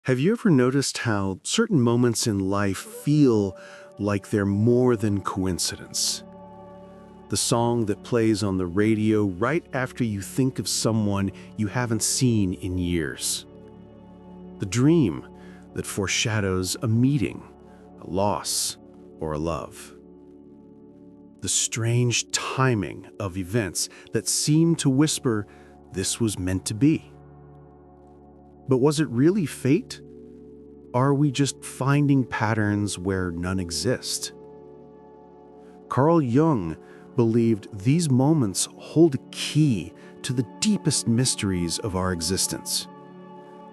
Have you ever noticed how certain moments in life feel like they're more than coincidence? The song that plays on the radio right after you think of someone you haven't seen in years. The dream that foreshadows a meeting, a loss, or a love. The strange timing of events that seem to whisper this was meant to be. But was it really fate? Are we just finding patterns where none exist? Carl Jung believed these moments hold a key to the deepest mysteries of our existence.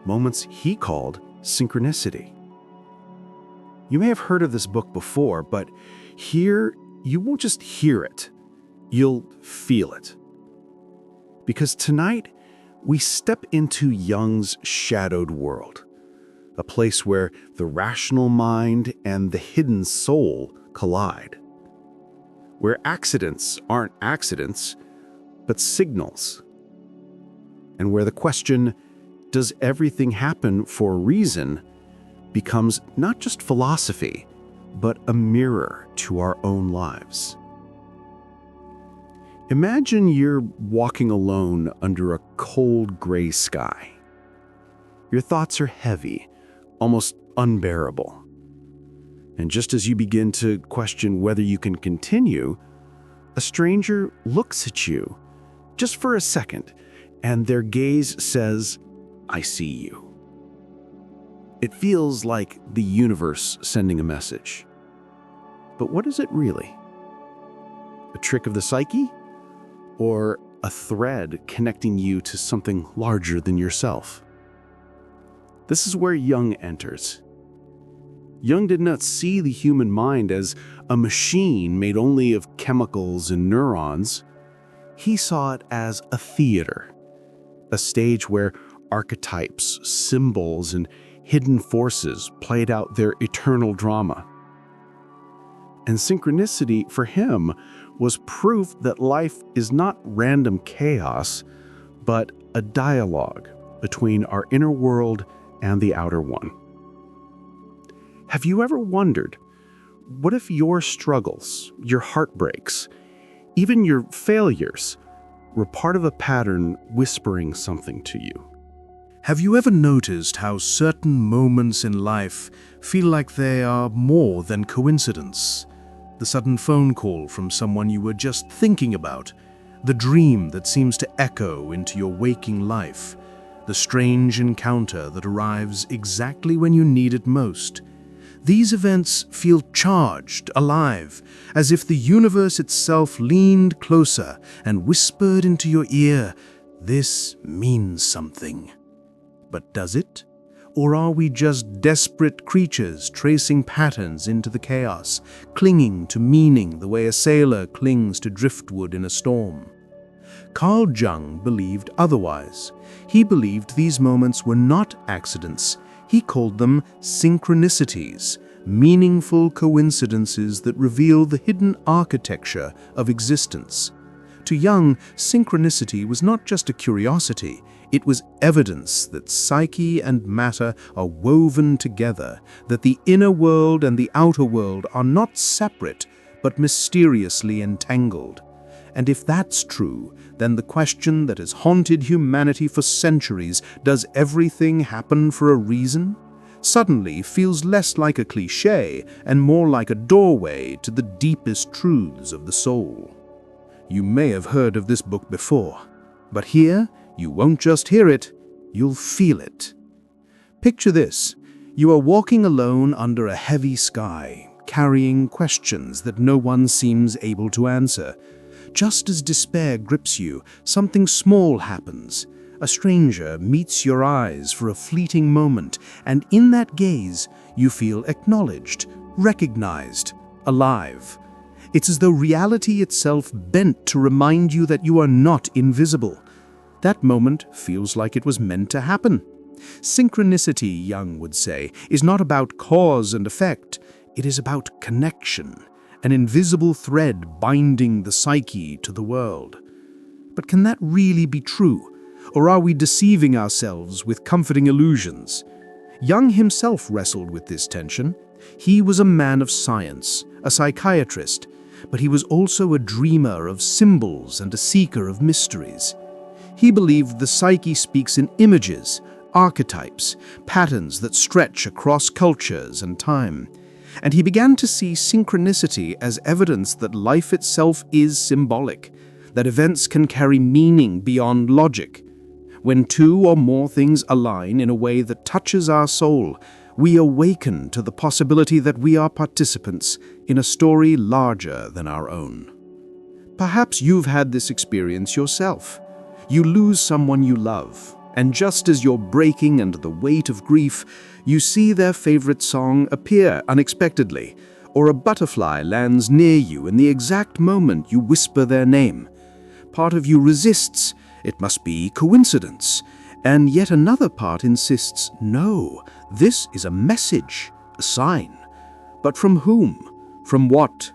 Moments he called synchronicity. You may have heard of this book before, but here you won't just hear it, you'll feel it. Because tonight, we step into Jung's shadowed world, a place where the rational mind and the hidden soul collide, where accidents aren't accidents, but signals, and where the question, does everything happen for a reason, becomes not just philosophy, but a mirror to our own lives. Imagine you're walking alone under a cold gray sky. Your thoughts are heavy, almost unbearable. And just as you begin to question whether you can continue, a stranger looks at you, just for a second, and their gaze says, "I see you." It feels like the universe sending a message. But what is it really? A trick of the psyche? Or a thread connecting you to something larger than yourself? This is where Jung enters. Jung did not see the human mind as a machine made only of chemicals and neurons. He saw it as a theater, a stage where archetypes, symbols, and hidden forces played out their eternal drama. And synchronicity, for him, was proof that life is not random chaos, but a dialogue between our inner world and the outer one. Have you ever wondered, what if your struggles, your heartbreaks, even your failures, were part of a pattern whispering something to you? Have you ever noticed how certain moments in life feel like they are more than coincidence? The sudden phone call from someone you were just thinking about, the dream that seems to echo into your waking life, the strange encounter that arrives exactly when you need it most. These events feel charged, alive, as if the universe itself leaned closer and whispered into your ear, "This means something." But does it? Or are we just desperate creatures tracing patterns into the chaos, clinging to meaning the way a sailor clings to driftwood in a storm? Carl Jung believed otherwise. He believed these moments were not accidents. He called them synchronicities, meaningful coincidences that reveal the hidden architecture of existence. To Jung, synchronicity was not just a curiosity, it was evidence that psyche and matter are woven together, that the inner world and the outer world are not separate, but mysteriously entangled. And if that's true, then the question that has haunted humanity for centuries, does everything happen for a reason, suddenly feels less like a cliché and more like a doorway to the deepest truths of the soul. You may have heard of this book before, but here, you won't just hear it, you'll feel it. Picture this. You are walking alone under a heavy sky, carrying questions that no one seems able to answer. Just as despair grips you, something small happens. A stranger meets your eyes for a fleeting moment, and in that gaze, you feel acknowledged, recognized, alive. It's as though reality itself bent to remind you that you are not invisible. That moment feels like it was meant to happen. Synchronicity, Jung would say, is not about cause and effect. It is about connection, an invisible thread binding the psyche to the world. But can that really be true? Or are we deceiving ourselves with comforting illusions? Jung himself wrestled with this tension. He was a man of science, a psychiatrist, but he was also a dreamer of symbols and a seeker of mysteries. He believed the psyche speaks in images, archetypes, patterns that stretch across cultures and time. And he began to see synchronicity as evidence that life itself is symbolic, that events can carry meaning beyond logic. When two or more things align in a way that touches our soul, we awaken to the possibility that we are participants in a story larger than our own. Perhaps you've had this experience yourself. You lose someone you love, and just as you're breaking under the weight of grief, you see their favorite song appear unexpectedly, or a butterfly lands near you in the exact moment you whisper their name. Part of you resists, it must be coincidence, and yet another part insists, no, this is a message, a sign. But from whom? From what?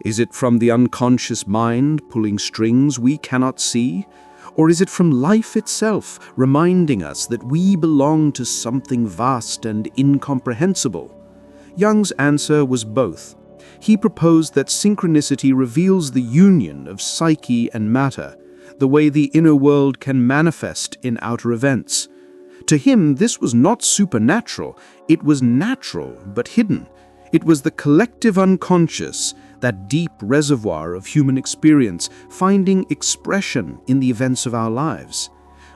Is it from the unconscious mind pulling strings we cannot see? Or is it from life itself reminding us that we belong to something vast and incomprehensible? Jung's answer was both. He proposed that synchronicity reveals the union of psyche and matter, the way the inner world can manifest in outer events. To him, this was not supernatural, it was natural but hidden. It was the collective unconscious, that deep reservoir of human experience, finding expression in the events of our lives.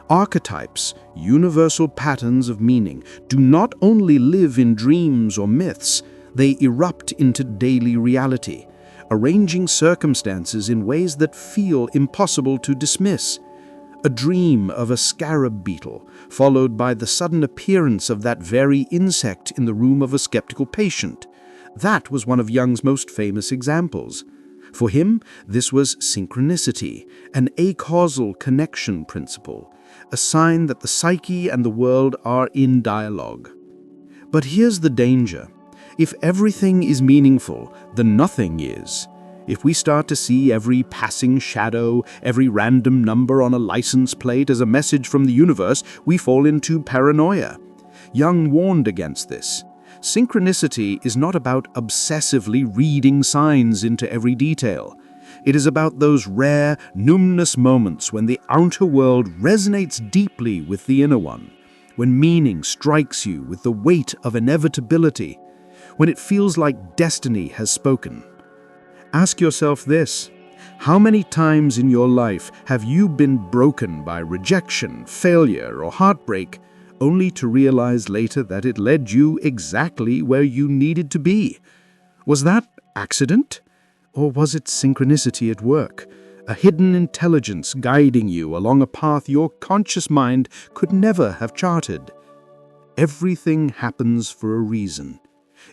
Archetypes, universal patterns of meaning, do not only live in dreams or myths, they erupt into daily reality, arranging circumstances in ways that feel impossible to dismiss. A dream of a scarab beetle, followed by the sudden appearance of that very insect in the room of a skeptical patient. That was one of Jung's most famous examples. For him, this was synchronicity, an acausal connection principle, a sign that the psyche and the world are in dialogue. But here's the danger. If everything is meaningful, then nothing is. If we start to see every passing shadow, every random number on a license plate as a message from the universe, we fall into paranoia. Jung warned against this. Synchronicity is not about obsessively reading signs into every detail. It is about those rare, numinous moments when the outer world resonates deeply with the inner one, when meaning strikes you with the weight of inevitability, when it feels like destiny has spoken. Ask yourself this: how many times in your life have you been broken by rejection, failure, or heartbreak, only to realize later that it led you exactly where you needed to be? Was that accident? Or was it synchronicity at work? A hidden intelligence guiding you along a path your conscious mind could never have charted? Everything happens for a reason.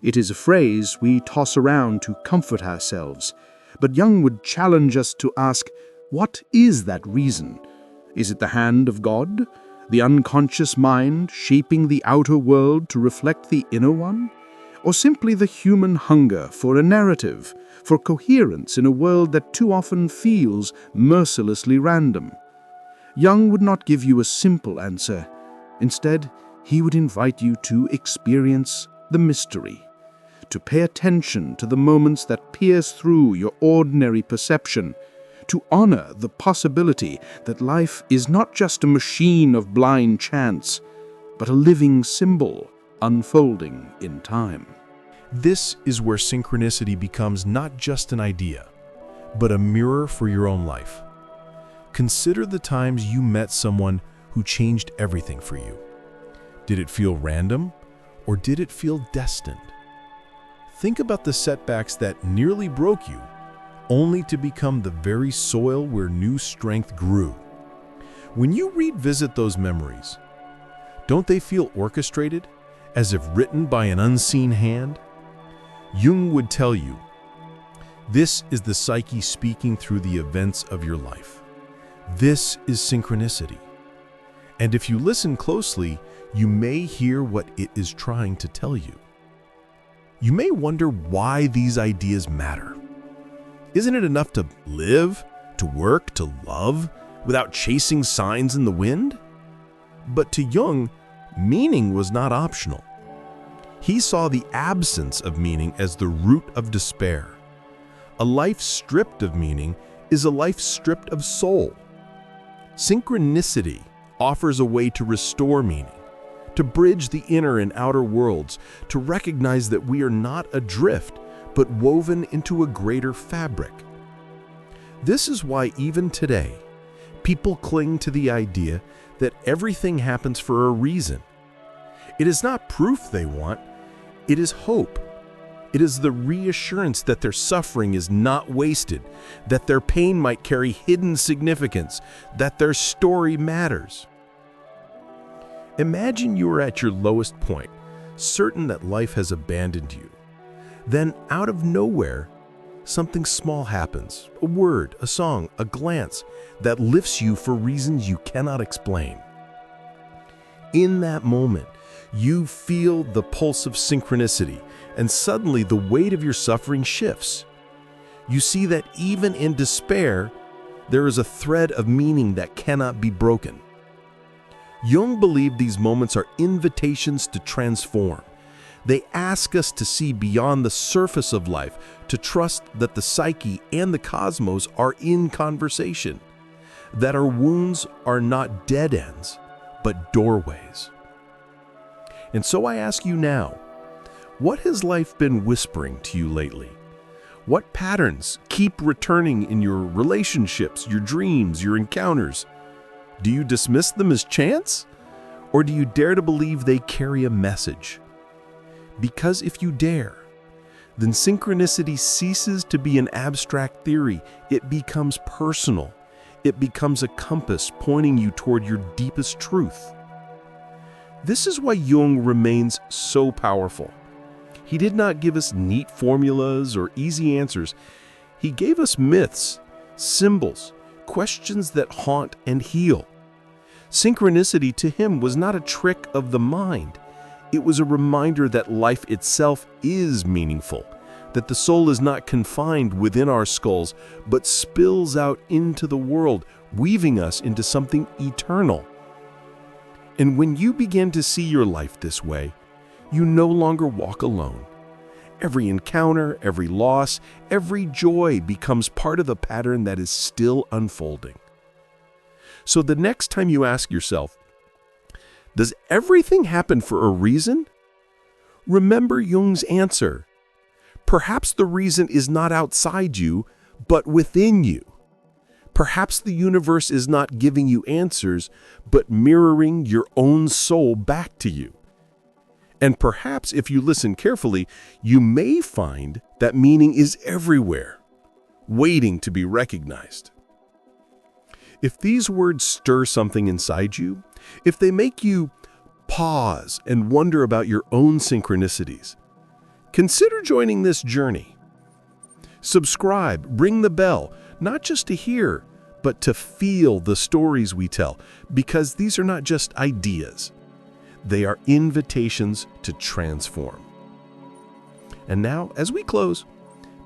It is a phrase we toss around to comfort ourselves, but Jung would challenge us to ask, what is that reason? Is it the hand of God? The unconscious mind shaping the outer world to reflect the inner one? Or simply the human hunger for a narrative, for coherence in a world that too often feels mercilessly random? Jung would not give you a simple answer. Instead, he would invite you to experience the mystery, to pay attention to the moments that pierce through your ordinary perception, to honor the possibility that life is not just a machine of blind chance, but a living symbol unfolding in time. This is where synchronicity becomes not just an idea, but a mirror for your own life. Consider the times you met someone who changed everything for you. Did it feel random, or did it feel destined? Think about the setbacks that nearly broke you, only to become the very soil where new strength grew. When you revisit those memories, don't they feel orchestrated, as if written by an unseen hand? Jung would tell you, this is the psyche speaking through the events of your life. This is synchronicity. And if you listen closely, you may hear what it is trying to tell you. You may wonder why these ideas matter. Isn't it enough to live, to work, to love, without chasing signs in the wind? But to Jung, Meaning was not optional. He saw the absence of meaning as the root of despair. A life stripped of meaning is a life stripped of soul. Synchronicity offers a way to restore meaning, to bridge the inner and outer worlds, to recognize that we are not adrift, but woven into a greater fabric. This is why even today, people cling to the idea that everything happens for a reason. It is not proof they want, it is hope. It is the reassurance that their suffering is not wasted, that their pain might carry hidden significance, that their story matters. Imagine you are at your lowest point, certain that life has abandoned you. Then, out of nowhere, something small happens, a word, a song, a glance, that lifts you for reasons you cannot explain. In that moment, you feel the pulse of synchronicity, and suddenly the weight of your suffering shifts. You see that even in despair, there is a thread of meaning that cannot be broken. Jung believed these moments are invitations to transform. They ask us to see beyond the surface of life, to trust that the psyche and the cosmos are in conversation, that our wounds are not dead ends, but doorways. And so I ask you now, what has life been whispering to you lately? What patterns keep returning in your relationships, your dreams, your encounters? Do you dismiss them as chance? Or do you dare to believe they carry a message? Because if you dare, then synchronicity ceases to be an abstract theory. It becomes personal. It becomes a compass pointing you toward your deepest truth. This is why Jung remains so powerful. He did not give us neat formulas or easy answers. He gave us myths, symbols, questions that haunt and heal. Synchronicity to him was not a trick of the mind. It was a reminder that life itself is meaningful, that the soul is not confined within our skulls, but spills out into the world, weaving us into something eternal. And when you begin to see your life this way, you no longer walk alone. Every encounter, every loss, every joy becomes part of the pattern that is still unfolding. So the next time you ask yourself, does everything happen for a reason? Remember Jung's answer. Perhaps the reason is not outside you, but within you. Perhaps the universe is not giving you answers, but mirroring your own soul back to you. And perhaps if you listen carefully, you may find that meaning is everywhere, waiting to be recognized. If these words stir something inside you, if they make you pause and wonder about your own synchronicities, consider joining this journey. Subscribe, ring the bell, not just to hear, but to feel the stories we tell, because these are not just ideas. They are invitations to transform. And now, as we close,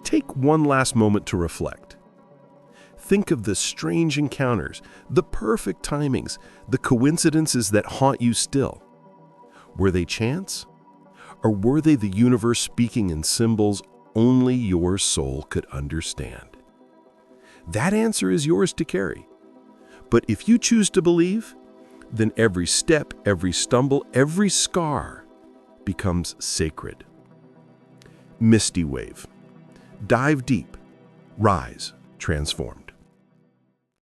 take one last moment to reflect. Think of the strange encounters, the perfect timings, the coincidences that haunt you still. Were they chance? Or were they the universe speaking in symbols only your soul could understand? That answer is yours to carry. But if you choose to believe, then every step, every stumble, every scar becomes sacred. Mystiwave. Dive deep. Rise. Transformed.